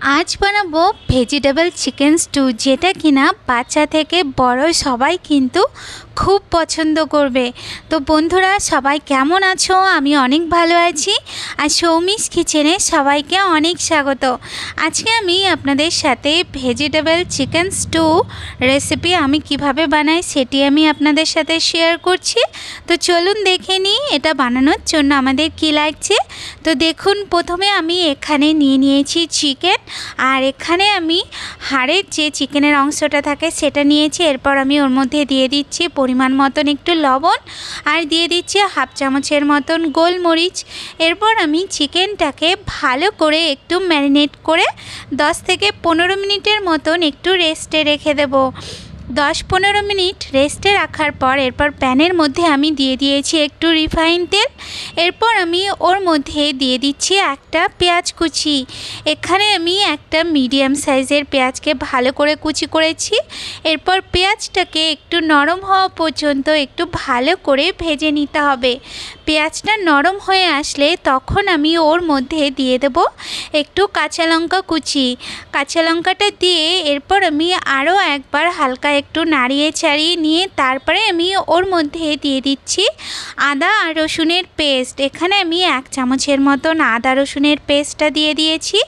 आज बनाबो vegetable chicken stew जेटा किना बाच्चा थेके बड़ो सबाई किन्तु खूब पसंद करबे। तो बंधुरा सबाई केमन आछो? आमी अनेक भालो आछि आर सौमिस किचेने सबाइके अनेक स्वागत। आजके आमी आपनादेर साथे भेजिटेबल चिकेन स्टू रेसिपि आमी किभाबे बानाई सेटी आमी आपनादेर साथे शेयर करछि। तो चलुन देखे निई एटा बानानोर जोन्नो आमादेर कि लागছে। तो देखुन प्रथमे आमी एखाने निये निয়েছি चिकेन और एखाने आमी हाड़ेर जे चिकेनेर अंशटा थाके सेटा निয়েছি। एरपर आमी ओर मध्य दिए दिচ্ছি परिमाण मतन एकटु लवण और दिए दिচ্ছি हाफ चामचेर मतन गोलमरिच। एरपर आमी चिकेनटाके भालो करे एकटु मैरिनेट करे 10 থেকে 15 मिनिटेर मतन एकटु रेस्टे रेखे देब। 10-15 मिनट रेस्टे रखार पर एरपर पैनेर मध्य आमी दिए दिएछि एकटु रिफाइन तेल। एरपर आमी ओर मध्य दिए दिচ্ছি একটা পেঁয়াজ কুচি। এখানে আমি একটা মিডিয়াম সাইজের পেঁয়াজকে ভালো করে কুচি করেছি। এরপর পেঁয়াজটাকে একটু নরম হওয়া পর্যন্ত একটু ভালো করে ভেজে নিতে হবে। পেঁয়াজটা নরম হয়ে আসলে তখন আমি ওর মধ্যে দিয়ে দেব একটু কাঁচা লঙ্কা কুচি। কাঁচা লঙ্কাটা দিয়ে এরপর আমি আরও একবার হালকা একটু নাড়িয়ে চাড়িয়ে নিয়ে তারপরে আমি ওর মধ্যে দিয়ে দিচ্ছি আদা আর রসুনের পেস্ট। এখানে আমি 1 চামচের মতন আদা রসুনের পেস্টটা দিয়ে দিয়েছি।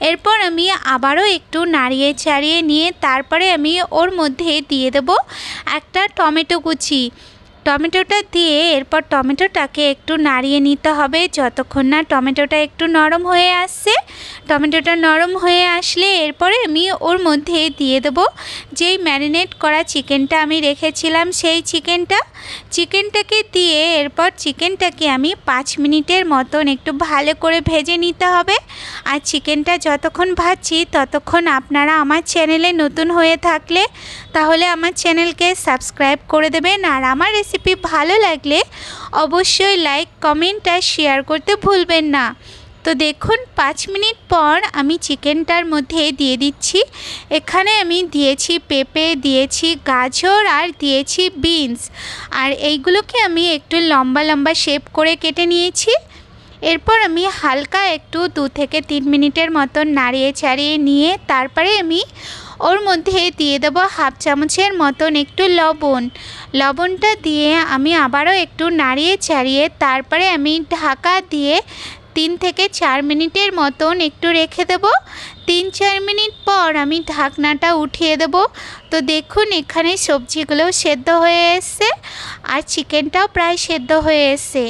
এরপর আমি আবারও একটু নাড়িয়ে চাড়িয়ে নিয়ে তারপরে আমি ওর মধ্যে দিয়ে দেব একটা টমেটো কুচি। টমেটোটা দিয়ে এরপর টমেটোটাকে একটু নাড়িয়ে নিতে হবে যতক্ষণ না টমেটোটা একটু নরম হয়ে আসছে। টমেটোটা নরম হয়ে আসলে এরপরে আমি ওর মধ্যে দিয়ে দেব যেই ম্যারিনেট করা চিকেনটা আমি রেখেছিলাম সেই চিকেনটাকে দিয়ে এরপর চিকেনটাকে আমি 5 মিনিটের মতন একটু ভালো করে ভেজে নিতে হবে। আর চিকেনটা যতক্ষণ ভাজছি ততক্ষণ আপনারা আমার চ্যানেলে নতুন হয়ে থাকলে তাহলে আমার চ্যানেলকে সাবস্ক্রাইব করে দেবেন। আর আমার রেসিপি ভালো লাগলে অবশ্যই লাইক কমেন্ট আর শেয়ার করতে ভুলবেন না। তো দেখুন 5 মিনিট পর আমি চিকেনটার মধ্যে দিয়ে দিচ্ছি এখানে আমি দিয়েছি পেঁপে, দিয়েছি গাজর আর দিয়েছি বিনস। আর এইগুলোকে আমি একটু লম্বা লম্বা শেপ করে কেটে নিয়েছি। এরপর আমি হালকা একটু 2 থেকে 3 মিনিটের মতন নাড়িয়ে চাড়িয়ে নিয়ে তারপরে আমি ওর মধ্যে দিয়ে দেব হাফ চামচের মতন একটু লবণটা দিয়ে আমি আবারও একটু নাড়িয়ে চাড়িয়ে তারপরে আমি ঢাকা দিয়ে 3 থেকে 4 মিনিটের মতন একটু রেখে দেব। 3-4 মিনিট পর আমি ঢাকনাটা উঠিয়ে দেব। তো দেখুন এখানে সবজিগুলো সেদ্ধ হয়ে এসছে আর চিকেনটাও প্রায় সেদ্ধ হয়ে এসছে।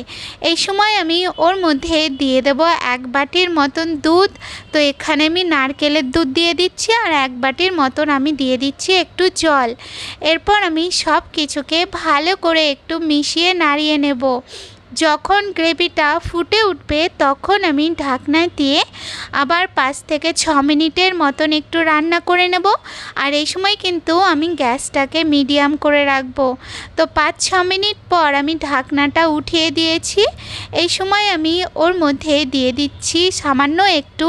এই সময় আমি ওর মধ্যে দিয়ে দেব 1 বাটির মতন দুধ। তো এখানে আমি নারকেলের দুধ দিয়ে দিচ্ছি আর 1 বাটির মতন আমি দিয়ে দিচ্ছি একটু জল। এরপর আমি সব কিছুকে ভালো করে একটু মিশিয়ে নাড়িয়ে নেব। যখন গ্রেভিটা ফুটে উঠবে তখন আমি ঢাকনা দিয়ে আবার 5 থেকে 6 মিনিটের মতন একটু রান্না করে নেব। আর এই সময় কিন্তু আমি গ্যাসটাকে মিডিয়াম করে রাখব। তো 5-6 মিনিট পর আমি ঢাকনাটা উঠিয়ে দিয়েছি। এই সময় আমি ওর মধ্যে দিয়ে দিচ্ছি সামান্য একটু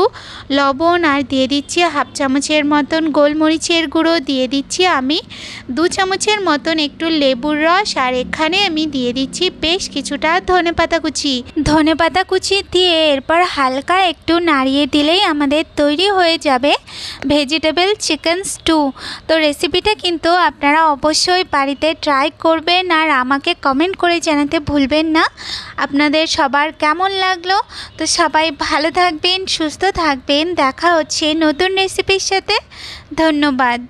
লবণ আর দিয়ে দিচ্ছি হাফ চামচের মতন গোলমরিচের গুঁড়ো, দিয়ে দিচ্ছি আমি 2 চামচের মতন একটু লেবুর রস আর এখানে আমি দিয়ে দিচ্ছি বেশ কিছুটা ধনেপাতা কুচি দিয়ে এরপর হালকা একটু নাড়িয়ে দিলেই আমাদের তৈরি হয়ে যাবে ভেজিটেবল চিকেন স্টু। তো রেসিপিটা কিন্তু আপনারা অবশ্যই বাড়িতে ট্রাই করবেন আর আমাকে কমেন্ট করে জানাতে ভুলবেন না আপনাদের সবার কেমন লাগলো। তো সবাই ভালো থাকবেন, সুস্থ থাকবেন, দেখা হচ্ছে নতুন রেসিপির সাথে। ধন্যবাদ।